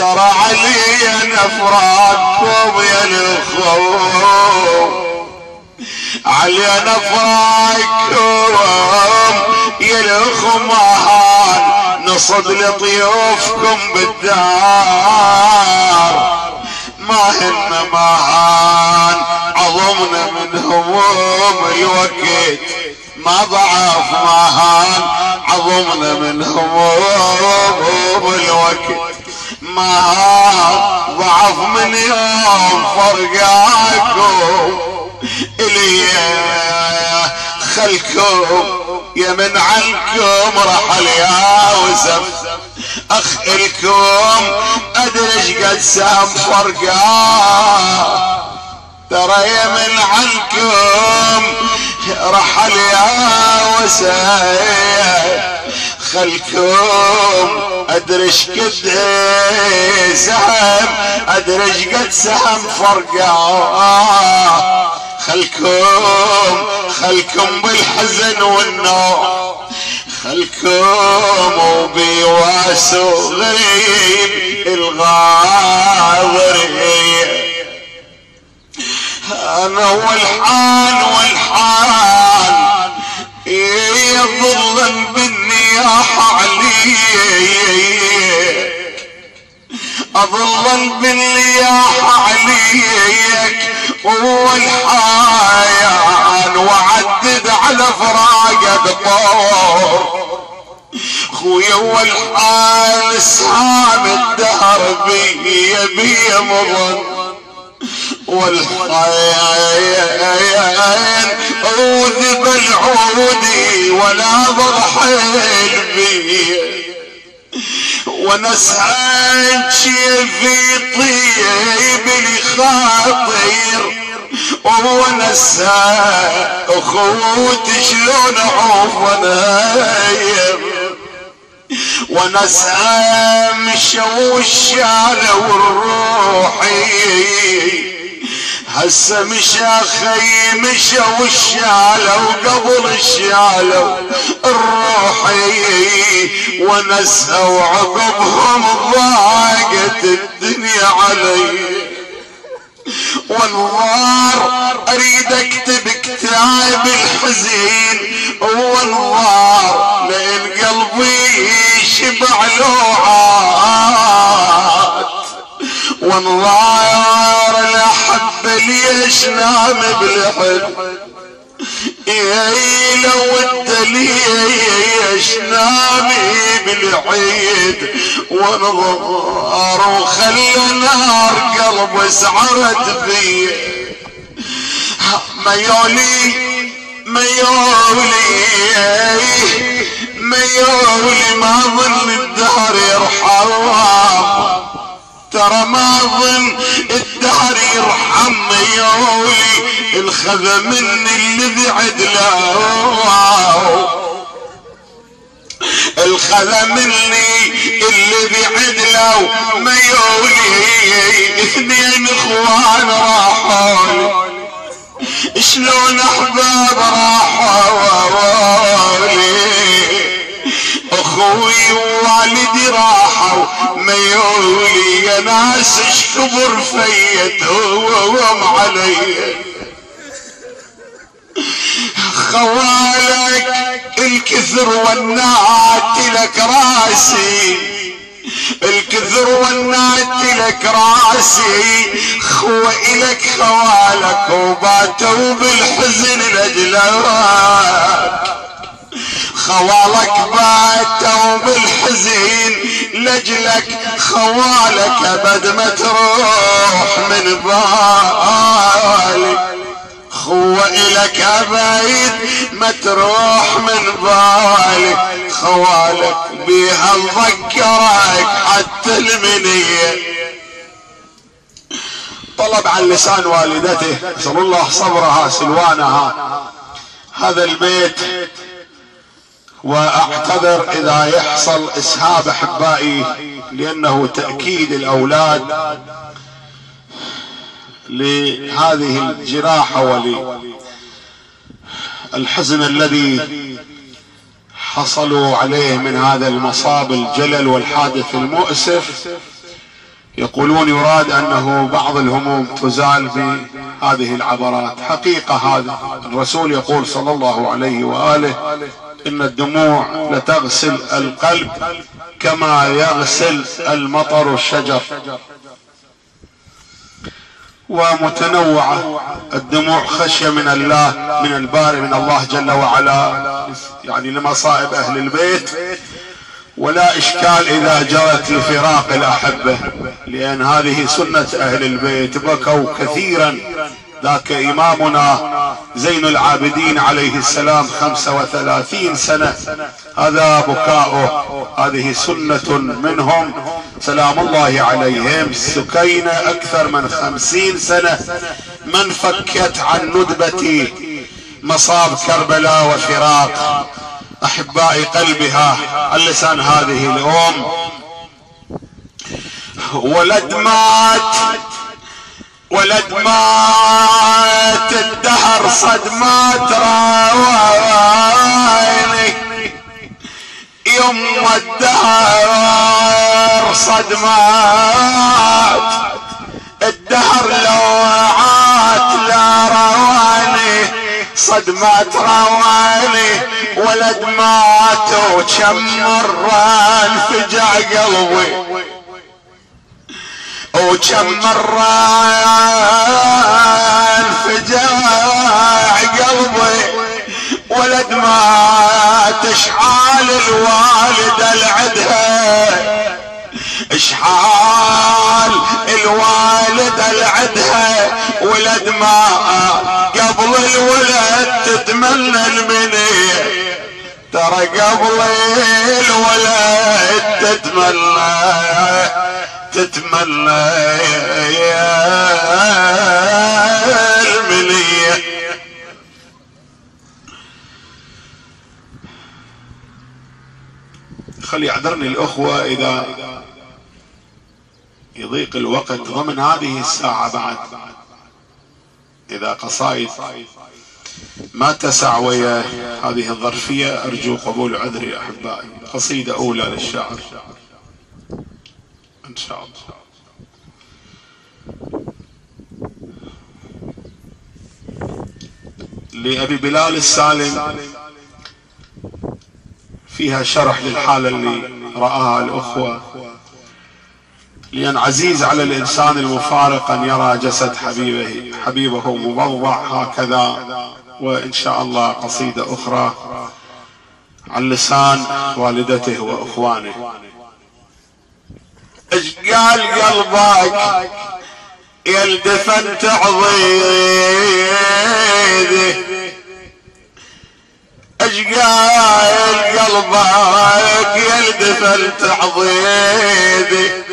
ترى علي نفراقكم يا الاخوة، علي نفراقكم يا الاخوة، مهان نصد لطيوفكم بالدار، ما هن مهان عظمنا من هموم الوقت، ما ضعف مهان عظمنا من هموم الوقت، مهان ضعف من يوم فرقاكم إلي خلكم، يا من عنكم رحل يا وسف اخ الكم ادري قد سام فرقا، ترى يا من عنكم رحل يا وسف خلكم ادري قد سهم، ادري قد سهم فرقا، خلكم بالحزن والنوم، خلكم وبيواسو غريب الغاضرية، انا والحال يظل بالنياحة عليك، اظل بالنياحة عليك والحيان، وعدد على فراقك طور خويا، والحال سهام الدهر بي مضن، والحيان اوذب العودي ولا ضحيل بي، ونسعد في طيب الخاطر، ونسى اخوتي شلون اعوف ونايم، ونسى مشوا الشالة والروحي، هسه مشى خي مشوا الشالة وقبل الشالة الروحي، ونسوا عقبهم ضاقت الدنيا علي، والنار اريد اكتب كتاب الحزين، والنار لين قلبي شبع لوعات، والنار الاحب ليش نام بالحب، لو انت ليش نامي بالعيد، ونظهر وخلى نار قلب سعرت بيه، ميولي ما ظن الدهر يرحم، ترى ما ظن الدهر يرحم، ميولي الخذ مني اللي بعد له، الخذ مني اللي بعد له، ميولي اثنين اخوان راحوا، شلون احباب راحوا لي، اخوي ووالدي راحوا، ميولي يا ناس اشكبر فيتهم علي، خوالك الكثر والنات لك راسي، الكثر والنات لك راسي، خو إلك خوالك وباتوا بالحزن لجلك، خوالك باتوا بالحزن لجلك، خوالك ابد ما تروح من بالي، خو إلك ابد ما تروح من بالي، خوالك بيها نذكرك حتى المنية، طلب عن لسان والدته نسأل الله صبرها سلوانها هذا البيت، واعتذر اذا يحصل اسهاب احبائي، لانه تأكيد الاولاد لهذه الجراحة وللحزن الذي حصلوا عليه من هذا المصاب الجلل والحادث المؤسف، يقولون يراد أنه بعض الهموم تزال بهذه العبرات. حقيقة هذا الرسول يقول صلى الله عليه وآله إن الدموع لتغسل القلب كما يغسل المطر الشجر. ومتنوعة الدموع خشية من الله، من الباري، من الله جل وعلا، يعني لمصائب أهل البيت، ولا إشكال إذا جرت لفراق الأحبة، لأن هذه سنة أهل البيت. بكوا كثيرا، ذاك إمامنا زين العابدين عليه السلام 35 سنة هذا بكاؤه، هذه سنة منهم سلام الله عليهم. سكينة أكثر من 50 سنة من فكت عن ندبة مصاب كربلاء وفراق أحباء قلبها عن لسان هذه الأم. ولد مات الدهر صدمات راويني، يوم الدهر صدمات، الدهر لوعات لا رواني، صدمات رواني. ولد مات وكم مرة انفجع قلبي، وكم مرة انفجع قلبي. ولد مات اشحال الوالدة العدها، اشحال الوالدة العدها. ولد ما قبل الولد تتمنى المنية، ترى قبل الولد تتمنى المنية. خلي يعذرني الأخوة إذا يضيق الوقت ضمن هذه الساعة، بعد إذا قصائد ما تسع ويا هذه الظرفية أرجو قبول عذري أحبائي. قصيدة أولى للشاعر إن شاء الله. لأبي بلال السالم فيها شرح للحالة اللي رآها الأخوة، لأن عزيز على الإنسان المفارق أن يرى جسد حبيبه مبضع هكذا. وإن شاء الله قصيدة أخرى عن لسان والدته وإخوانه. ايش قال قلبك يلدفن تعضيده، ايش قال قلبك يلدفن تعضيده.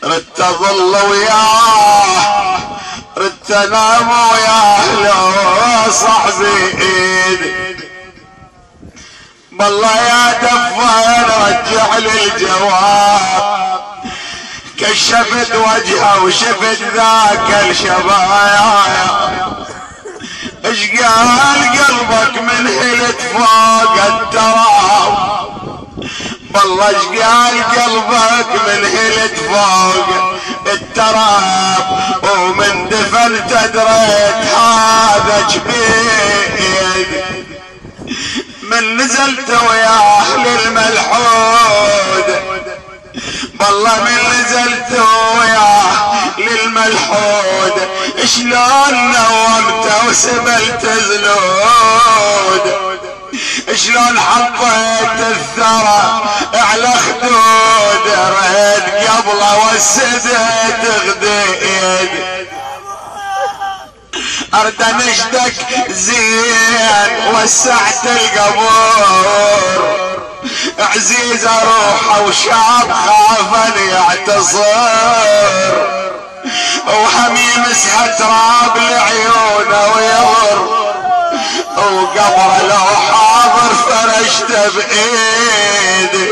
ردت اظل وياه، ردت انام وياه، لو صاحبي ايدي. بالله يا دفان رجع لي الجواب، كشفت وجهه وشفت ذاك الشباب. ايش قال قلبك من هلت فوق التراب، بالله ايش قال قلبك من هلت فوق التراب. ومن دفنت دريت هذا جبيد، من نزلت وياه للملحود. بالله من نزلت وياه للملحود، شلون نومت وسبلت زلود، شلون حطيت الثرى على خدود. ريت قبله وسدت غديد، ارد انشدك زين وسعت القبور. عزيز اروح وشاب خاف ان يعتصر، وحميم مسحة تراب لعيونه ويغر. وقبر لو حاضر فرشته بايدي.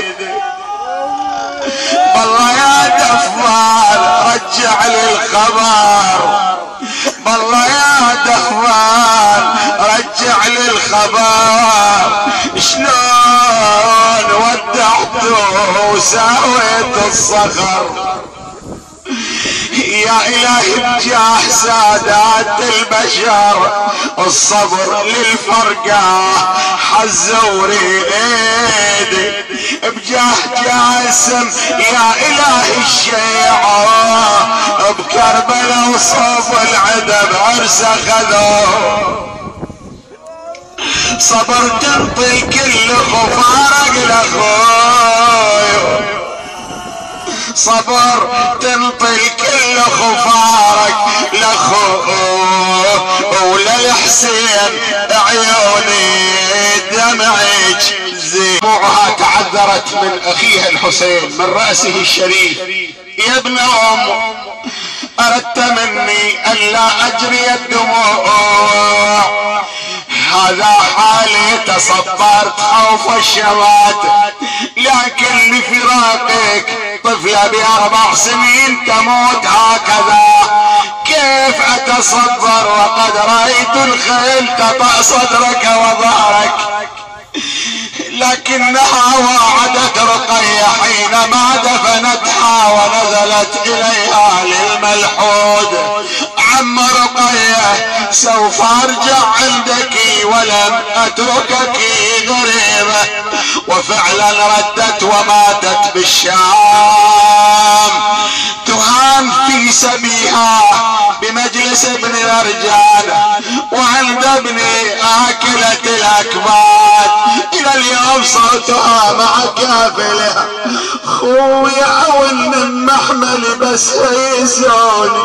بالله يا دفال رجع لي الخبر، بالله يا دفال رجع لي الخبر. شلون ودعته وساويت الصخر، يا إلهي بجاه سادات البشر الصبر للفرقة حزوا ريدي، بجاه جاسم يا إلهي الشيعة بكربلاء وصوب العدا بعرسه خذوه، صبر تنطي كل خفارق لأخوي، صبر تنطي كل خفارق لأخوه، وللحسين عيوني دمعك دموعها تعذرت من أخيها الحسين من رأسه الشريف. يا ابن أم أردت مني ألا أجري الدموع، هذا حالي تصبرت خوف الشمات، لكن لفراقك طفلة ب4 سنين تموت هكذا كيف أتصبر وقد رأيت الخيل تطأ صدرك وظهرك. لكنها وعدت رقية حينما دفنتها ونزلت إليها للملحود: عم رقية سوف أرجع عندك ولم أتركك غريبة. وفعلا ردت وماتت بالشام، تهان في سبيها بمجلس ابن الأرجال وعند ابن آكلة الأكباد. إلى اليوم صوتها مع كافلها: خويا أول من محملي بس هيسوني،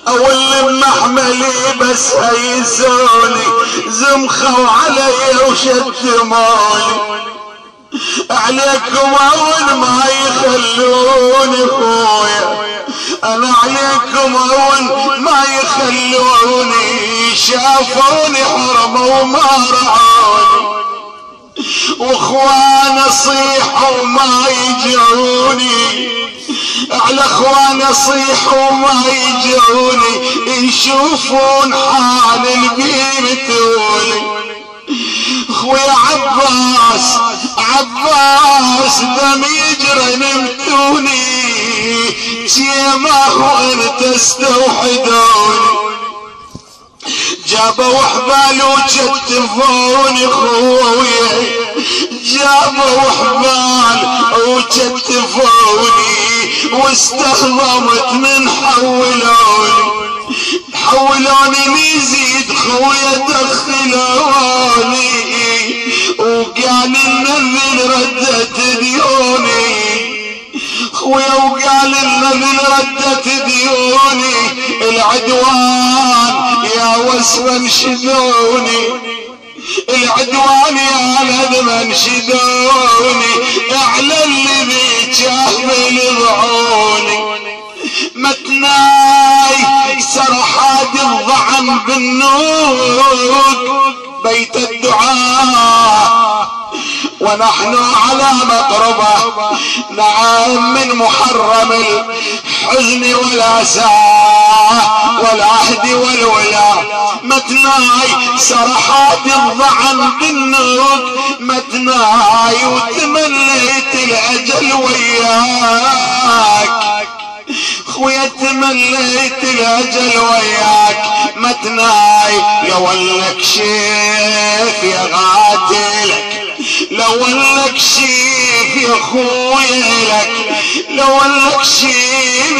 أول من محملي بس هيسوني، زمخوا علي وشتموني، عليكم أول ما يخلوني خويا، أنا عليكم أول ما يخلوني، شافوني حرموا وما رعوني، واخوان اصيح وما يجوني، على اخوان اصيح وما يجوني، يشوفون حال البيتوني. اخويا عباس عباس دم يجري نمتوني، جيمه انت استوحدوني، جابوا حبال وجتفوني خويا، جابوا حبال وجتفوني، واستهضمت من حولوني نزيد خويا دخلوني، وقال النذل ردت ديوني خويا، وقال النذل ردت ديوني، العدوان يا وسوى انشدوني، العدوان يا ندم انشدوني، على اللي بيجاه ضعوني. متناي سرحاد الضعن بالنور بيت الدعاء، ونحن على مقربه نعم من محرم الحزن والاسى والعهد والولاء. متناي سرحات الضعن بالنور، متناي وتمليت الاجل وياك خويا، تمليت الاجل وياك. متناي لو انك شيف يا غاتلك، لو انك شيف يا خويا لك، لو انك شيف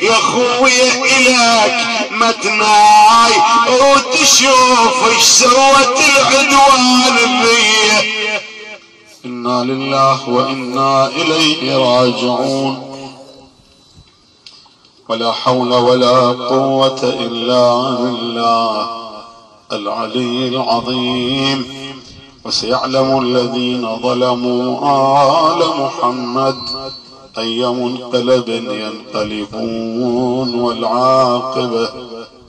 يا خويا الك. متناي وتشوف ايش سوت العدوان بيه. انا لله وانا اليه راجعون، ولا حول ولا قوة إلا بالله العلي العظيم. وسيعلم الذين ظلموا آل محمد أي منقلب ينقلبون، والعاقبة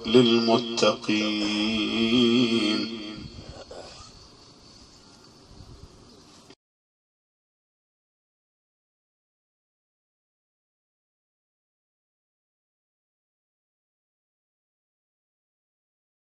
للمتقين.